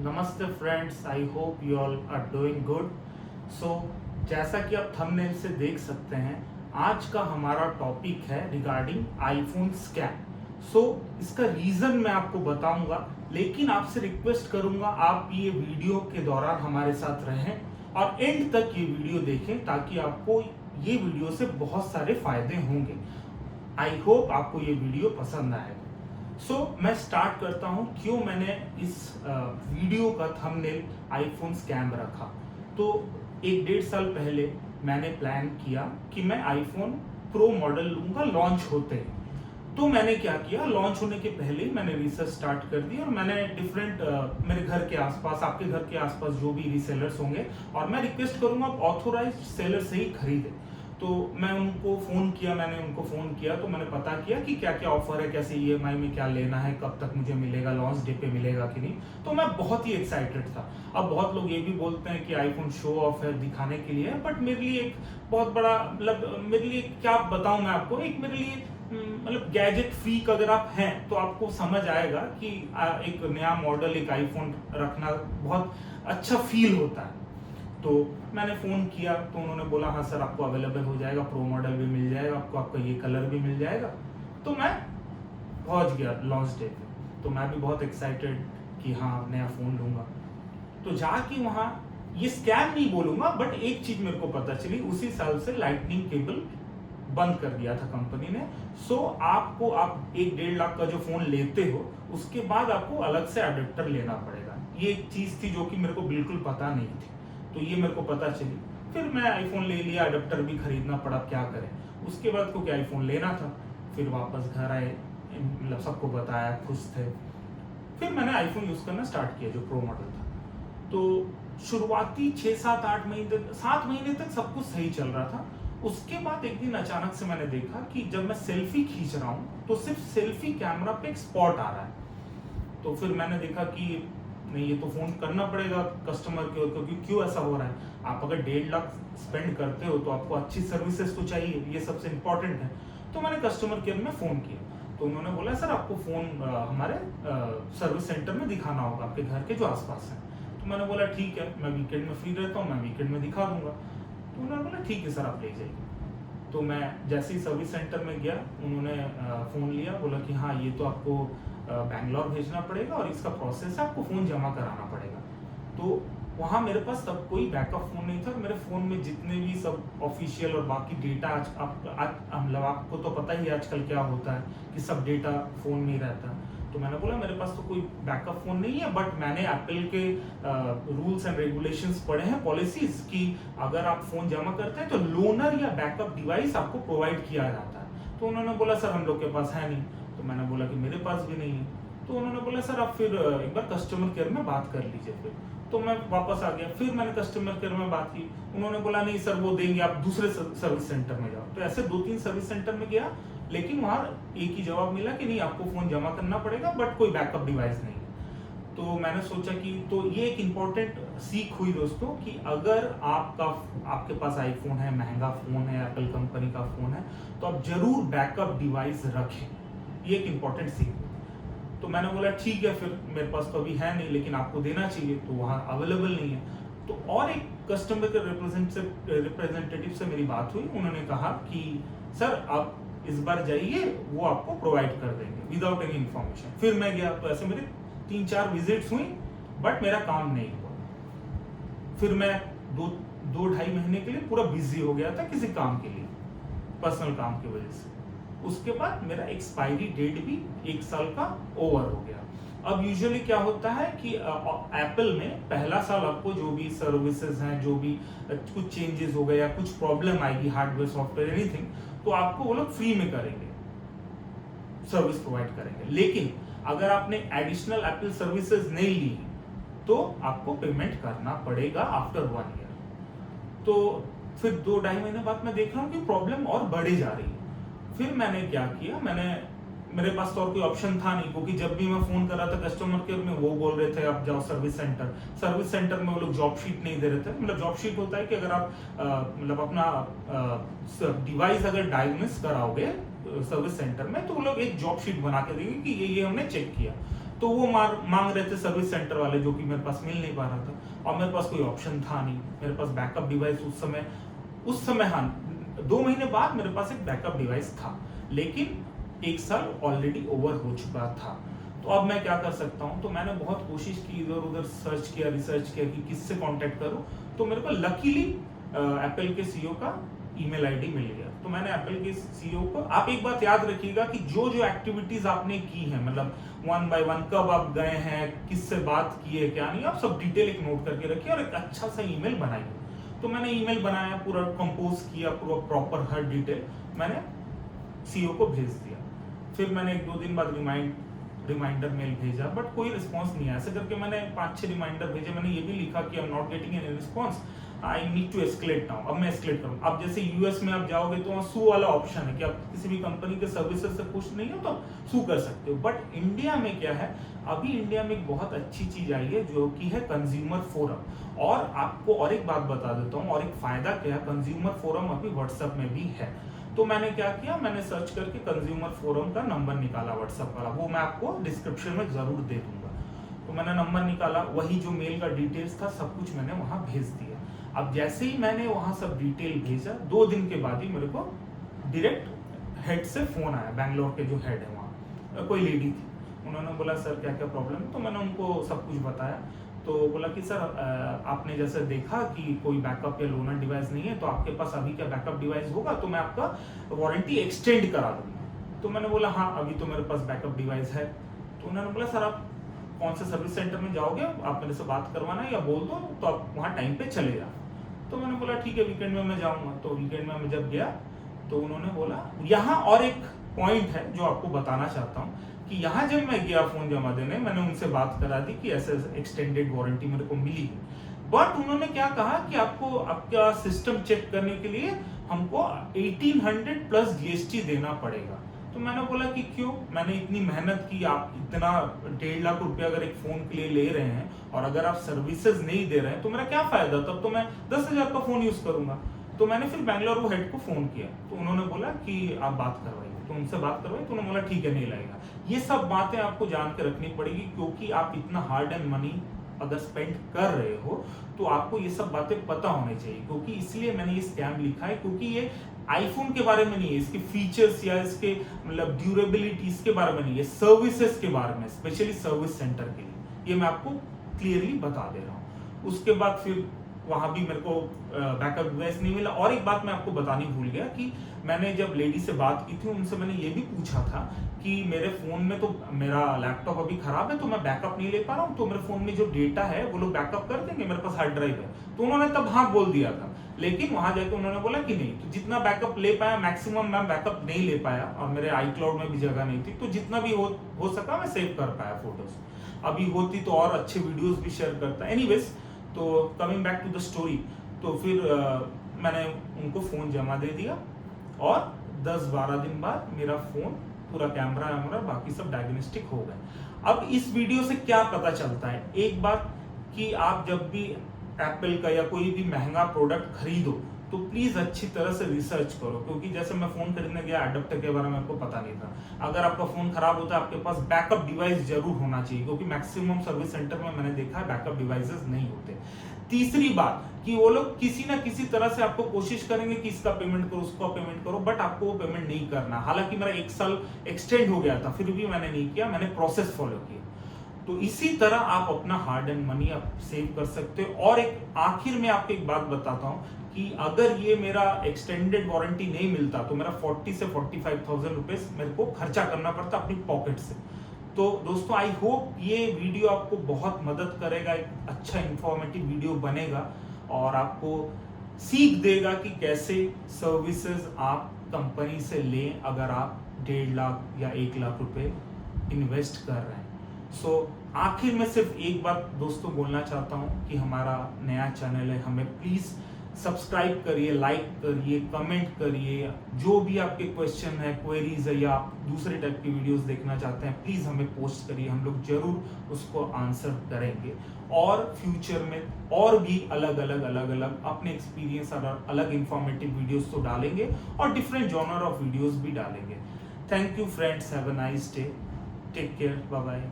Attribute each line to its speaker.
Speaker 1: नमस्ते friends, I hope you all are doing good. So जैसा कि आप थंबनेल से देख सकते हैं, आज का हमारा टॉपिक है रिगार्डिंग आईफोन स्कैम। सो इसका रीज़न मैं आपको बताऊंगा, लेकिन आपसे रिक्वेस्ट करूंगा आप ये वीडियो के दौरान हमारे साथ रहें और एंड तक ये वीडियो देखें ताकि आपको ये वीडियो से बहुत सारे फायदे होंगे। आई होप आपको ये वीडियो पसंद आएगा। मैं स्टार्ट करता हूं क्यों मैंने इस वीडियो का थंबनेल आईफोन स्कैम रखा। तो 1-1.5 साल पहले मैंने प्लान किया कि मैं आईफोन प्रो मॉडल लूंगा लॉन्च होते ही। तो मैंने क्या किया, लॉन्च होने के पहले ही मैंने रिसर्च स्टार्ट कर दी और मैंने डिफरेंट मेरे घर के आसपास, आपके घर के आसपास जो भी रीसेलर्स होंगे, और मैं रिक्वेस्ट करूंगा आप ऑथोराइज्ड सेलर से ही खरीदें। तो मैं उनको फ़ोन किया, तो मैंने पता किया कि क्या क्या ऑफर है, कैसे ईएमआई में क्या लेना है, कब तक मुझे मिलेगा, लॉन्च डे पे मिलेगा कि नहीं। तो मैं बहुत ही एक्साइटेड था। अब बहुत लोग ये भी बोलते हैं कि आईफोन शो ऑफ है, दिखाने के लिए, बट मेरे लिए एक बहुत बड़ा, मतलब मेरे लिए क्या बताऊं मैं आपको, एक मेरे लिए मतलब गैजेट फ्रीक अगर आप हैं तो आपको समझ आएगा कि एक नया मॉडल, एक आईफोन रखना बहुत अच्छा फील होता है। तो मैंने फ़ोन किया तो उन्होंने बोला हाँ सर, आपको अवेलेबल हो जाएगा, प्रो मॉडल भी मिल जाएगा आपको, आपका ये कलर भी मिल जाएगा। तो मैं पहुंच गया लॉन्च डे पे। तो मैं भी बहुत एक्साइटेड कि हाँ नया फ़ोन लूँगा। तो जाके वहाँ, ये स्कैम नहीं बोलूँगा, बट एक चीज़ मेरे को पता चली, उसी साल से लाइटनिंग केबल बंद कर दिया था कंपनी ने। आपको, आप 1-1.5 लाख का जो फ़ोन लेते हो उसके बाद आपको अलग से अडेप्टर लेना पड़ेगा। ये एक चीज़ थी जो कि मेरे को बिल्कुल पता नहीं थी। तो ये मेरे को पता चली, फिर मैं आईफोन ले लिया, अडेप्टर भी खरीदना पड़ा, क्या करें। उसके बाद क्योंकि आईफोन लेना था, फिर वापस घर आए, मतलब सबको बताया, खुश थे। फिर मैंने आईफोन यूज़ करना स्टार्ट किया जो प्रो मॉडल था। तो शुरुआती 6-7-8 महीने, 7 महीने तक सब कुछ सही चल रहा था। उसके बाद एक दिन अचानक से मैंने देखा कि जब मैं सेल्फी खींच रहा हूँ तो सिर्फ सेल्फी कैमरा पे एक स्पॉट आ रहा है। तो फिर मैंने देखा कि नहीं, ये तो फोन करना पड़ेगा कस्टमर के, क्योंकि क्यों ऐसा हो रहा है। आप अगर 1.5 लाख स्पेंड करते हो तो आपको अच्छी सर्विसेज तो चाहिए, ये सबसे इंपॉर्टेंट है। तो मैंने कस्टमर केयर में फ़ोन किया तो उन्होंने बोला सर आपको फ़ोन हमारे सर्विस सेंटर में दिखाना होगा, आपके घर के जो आसपास है। तो मैंने बोला ठीक है, मैं वीकेंड में फ्री रहता हूँ, मैं वीकेंड में दिखा दूंगा। तो उन्होंने बोला ठीक है सर, आप ले जाइए। तो मैं जैसे ही सर्विस सेंटर में गया, उन्होंने फ़ोन लिया, बोला कि हाँ ये तो आपको बैंगलोर भेजना पड़ेगा और इसका प्रोसेस है, आपको फ़ोन जमा कराना पड़ेगा। तो वहाँ मेरे पास तब कोई बैकअप फ़ोन नहीं था। मेरे फ़ोन में जितने भी सब ऑफिशियल और बाकी डेटा, मतलब आपको तो पता ही आजकल क्या होता है कि सब डेटा फ़ोन में ही रहता है। तो मैंने बोला मेरे पास तो कोई बैकअप फ़ोन नहीं है, बट मैंने एप्पल के रूल्स एंड रेगुलेशंस पढ़े हैं, पॉलिसीज, कि अगर आप फ़ोन जमा करते हैं तो लोनर या बैकअप डिवाइस आपको प्रोवाइड किया जाता है। तो उन्होंने बोला सर हम लोग के पास है नहीं। तो मैंने बोला कि मेरे पास भी नहीं है। तो उन्होंने बोला सर आप फिर एक बार कस्टमर केयर में बात कर लीजिए। फिर तो मैं वापस आ गया, फिर मैंने कस्टमर केयर में बात की। उन्होंने बोला नहीं सर वो देंगे, आप दूसरे सर्विस सेंटर में जाओ। तो ऐसे 2-3 सर्विस सेंटर में गया, लेकिन वहाँ एक ही जवाब मिला कि नहीं, आपको फ़ोन जमा करना पड़ेगा, बट कोई बैकअप डिवाइस नहीं है। तो मैंने सोचा कि, तो ये एक इम्पॉर्टेंट सीख हुई दोस्तों कि अगर आपके पास आईफोन है, महंगा फ़ोन है, एप्पल कंपनी का फ़ोन है, तो आप जरूर बैकअप डिवाइस रखें। ये एक इम्पॉर्टेंट सीख। तो मैंने बोला ठीक है, फिर मेरे पास तो अभी है नहीं, लेकिन आपको देना चाहिए, तो वहाँ अवेलेबल नहीं है। तो और एक कस्टमर के रिप्रेजेंटेटिव से मेरी बात हुई, उन्होंने कहा कि सर आप इस बार जाइए, वो आपको प्रोवाइड कर देंगे विदाउट एनी इन्फॉर्मेशन। फिर मैं गया, तो ऐसे मेरे 3-4 विजिट्स हुई, बट मेरा काम नहीं हुआ। फिर मैं 2-2.5 महीने के लिए पूरा बिजी हो गया था किसी काम के लिए, पर्सनल काम की वजह से। उसके बाद मेरा एक्सपायरी डेट भी 1 साल का ओवर हो गया। अब यूजुअली क्या होता है कि एप्पल में पहला साल आपको जो भी सर्विसेज हैं, जो भी कुछ चेंजेस हो गए या कुछ प्रॉब्लम आएगी, हार्डवेयर सॉफ्टवेयर एनीथिंग, तो आपको वो लोग फ्री में करेंगे, सर्विस प्रोवाइड करेंगे। लेकिन अगर आपने एडिशनल एप्पल सर्विसेज नहीं ली तो आपको पेमेंट करना पड़ेगा आफ्टर 1 ईयर। तो फिर 2-2.5 महीने बाद मैं देख रहा हूँ कि प्रॉब्लम और बढ़े जा रही है। फिर मैंने क्या किया, मेरे पास तो और कोई ऑप्शन था नहीं, क्योंकि जब भी मैं फोन कर रहा था कस्टमर केयर में, वो बोल रहे थे आप जाओ सर्विस सेंटर में वो लोग जॉब शीट नहीं दे रहे थे। मतलब जॉब शीट होता है कि अगर आप मतलब अपना डिवाइस अगर डायग्नोस कराओगे सर्विस सेंटर में, तो वो लोग एक जॉब शीट बना के देंगे कि ये हमने चेक किया। तो वो मांग रहे थे सर्विस सेंटर वाले, जो कि मेरे पास मिल नहीं पा रहा था और मेरे पास कोई ऑप्शन था नहीं। मेरे पास बैकअप डिवाइस उस समय हाँ 2 महीने बाद मेरे पास एक बैकअप डिवाइस था, लेकिन 1 साल ऑलरेडी ओवर हो चुका था। तो अब मैं क्या कर सकता हूँ? तो मैंने बहुत कोशिश की, इधर उधर सर्च किया, रिसर्च किया कि किससे कांटेक्ट करूं। तो मेरे को लकीली एप्पल के सीईओ का ईमेल आईडी मिल गया। तो मैंने एप्पल के सीईओ को, आप एक बात याद रखिएगा कि जो एक्टिविटीज आपने की है, मतलब 1 by 1 कब आप गए हैं, किससे बात की है, क्या नहीं, आप सब डिटेल एक नोट करके रखिए और एक अच्छा सा ईमेल बनाइए। तो मैंने ईमेल बनाया, पूरा कंपोज किया, पूरा प्रॉपर हर डिटेल मैंने सीईओ को भेज दिया। फिर मैंने 1-2 दिन बाद रिमाइंडर मेल भेजा, बट कोई रिस्पांस नहीं आया। ऐसे करके मैंने 5-6 रिमाइंडर भेजे। मैंने ये भी लिखा कि I am not getting any response, I need to escalate now. अब मैं एस्केलेट करूँ। अब जैसे यूएस में आप जाओगे तो वहाँ सू वाला ऑप्शन है कि आप किसी भी कंपनी के सर्विसेज से खुश नहीं हो तो सू कर सकते हो। बट इंडिया में क्या है, अभी इंडिया में एक बहुत अच्छी चीज आई है जो कि है कंज्यूमर फोरम। और आपको और एक बात बता देता हूँ, और एक फायदा क्या है, कंज्यूमर फोरम अभी व्हाट्सएप में भी है। तो मैंने क्या किया, मैंने सर्च करके कंज्यूमर फोरम का नंबर निकाला व्हाट्सएप वाला, वो मैं आपको डिस्क्रिप्शन में जरूर दे दूंगा। तो मैंने नंबर निकाला, वही जो मेल का डिटेल्स था सब कुछ मैंने वहां भेज दिया। अब जैसे ही मैंने वहां सब डिटेल भेजा, 2 दिन के बाद ही मेरे को डायरेक्ट हेड से फोन आया। बैंगलोर के जो हेड है वहाँ कोई लेडी थी, उन्होंने बोला सर क्या क्या प्रॉब्लम है। तो मैंने उनको सब कुछ बताया। तो बोला कि सर आपने जैसे देखा कि कोई बैकअप या लोनर डिवाइस नहीं है, तो आपके पास अभी क्या बैकअप डिवाइस होगा तो मैं आपका वारंटी एक्सटेंड करा दूंगा। तो मैंने बोला हाँ अभी तो मेरे पास बैकअप डिवाइस है। तो उन्होंने बोला सर आप कौन से सर्विस सेंटर में जाओगे, आप मेरे से बात करवाना है या बोल दो तो आप वहाँ टाइम पे चले जाओ। तो मैंने बोला ठीक है वीकेंड में मैं जाऊंगा। तो वीकेंड में मैं जब गया तो उन्होंने बोला, यहाँ और एक पॉइंट है जो आपको बताना चाहता हूँ कि यहाँ जब मैं गया फोन जमा देने, मैंने उनसे बात करा दी कि ऐसे एक्सटेंडेड वारंटी मेरे को मिली है। बट उन्होंने क्या कहा कि आपको आपका सिस्टम चेक करने के लिए हमको 1800 प्लस जीएसटी देना पड़ेगा। तो मैंने बोला कि क्यों, मैंने इतनी मेहनत की, आप इतना 1.5 लाख रुपया अगर एक फोन के लिए ले रहे हैं और अगर आप सर्विसेज नहीं दे रहे हैं तो मेरा क्या फायदा, तब तो मैं 10,000 का फोन यूज करूंगा। तो मैंने फिर बैंगलोर वो हेड को फोन किया, तो उन्होंने बोला कि आप बात करवाइए। तो उनसे बात करवाई तो उन्होंने बोला ठीक है नहीं लगेगा। ये सब बातें आपको जान के रखनी पड़ेगी, क्योंकि आप इतना हार्ड एंड मनी अगर स्पेंड कर रहे हो तो आपको ये सब बातें पता होनी चाहिए। क्योंकि इसलिए मैंने ये स्कैम लिखा है, क्योंकि ये आईफोन के बारे में नहीं है, इसके फीचर्स या इसके मतलब ड्यूरेबिलिटी इसके बारे में नहीं है, सर्विसेज के बारे में, स्पेशली सर्विस सेंटर के लिए ये मैं आपको क्लियरली बता दे रहा हूँ। उसके बाद फिर वहां भी मेरे को बैकअप डिवाइस नहीं मिला। और एक बात मैं आपको बतानी भूल गया कि मैंने जब लेडी से बात की थी, उनसे मैंने ये भी पूछा था कि मेरे फोन में तो मेरा लैपटॉप अभी खराब है तो मैं बैकअप नहीं ले पा रहा हूँ, तो मेरे फोन में जो डेटा है वो लोग बैकअप कर देंगे, मेरे पास हार्ड ड्राइव है। तो उन्होंने तब हाँ बोल दिया था, लेकिन वहां जाके उन्होंने बोला कि नहीं, तो जितना बैकअप ले पाया मैक्सिमम मैं बैकअप नहीं ले पाया, और मेरे iCloud में भी जगह नहीं थी, तो जितना भी हो सका मैं सेव कर पाया फोटोज। अभी होती तो और अच्छे वीडियोस भी शेयर करता। एनीवेज, तो coming back to the story, तो फिर मैंने उनको फोन जमा दे दिया और 10-12 दिन बाद मेरा फोन पूरा कैमरा वैमरा बाकी सब डायग्नोस्टिक हो गए। अब इस वीडियो से क्या पता चलता है, एक बात कि आप जब भी एप्पल का या कोई भी महंगा प्रोडक्ट खरीदो तो प्लीज अच्छी तरह से रिसर्च करो। क्योंकि जैसे मैं फोन खरीदने गया, अडेप्टर के बारे में आपको पता नहीं था। अगर आपका फोन खराब होता है आपके पास बैकअप डिवाइस जरूर होना चाहिए, क्योंकि मैक्सिमम सर्विस सेंटर में मैंने देखा है बैकअप डिवाइसेस नहीं होते। तीसरी बात कि वो लोग किसी ना किसी तरह से आपको कोशिश करेंगे कि इसका पेमेंट करो, उसका पेमेंट करो, बट आपको वो पेमेंट नहीं करना। हालांकि मेरा 1 साल एक्सटेंड हो गया था, फिर भी मैंने नहीं किया, मैंने प्रोसेस फॉलो किया। तो इसी तरह आप अपना हार्ड एंड मनी आप सेव कर सकते हो। और एक आखिर में आपको एक बात बताता हूं कि अगर ये मेरा एक्सटेंडेड वारंटी नहीं मिलता तो मेरा 40 से 45,000 रुपीज मेरे को खर्चा करना पड़ता अपनी पॉकेट से। तो दोस्तों आई होप ये वीडियो आपको बहुत मदद करेगा, एक अच्छा इंफॉर्मेटिव वीडियो बनेगा और आपको सीख देगा कि कैसे सर्विसेज आप कंपनी से लें अगर आप 1.5 लाख या 1 लाख रुपए इन्वेस्ट कर रहे हैं। आखिर में सिर्फ एक बात दोस्तों बोलना चाहता हूं कि हमारा नया चैनल है, हमें प्लीज सब्सक्राइब करिए, लाइक करिए, कमेंट करिए। जो भी आपके क्वेश्चन है, क्वेरीज है या आप दूसरे टाइप की वीडियोस देखना चाहते हैं प्लीज हमें पोस्ट करिए, हम लोग जरूर उसको आंसर करेंगे। और फ्यूचर में और भी अलग अलग अपने एक्सपीरियंस और अलग इंफॉर्मेटिव वीडियोस तो डालेंगे और डिफरेंट जॉनर ऑफ वीडियोस भी डालेंगे। Thank you friends, have a nice day, take care, bye bye.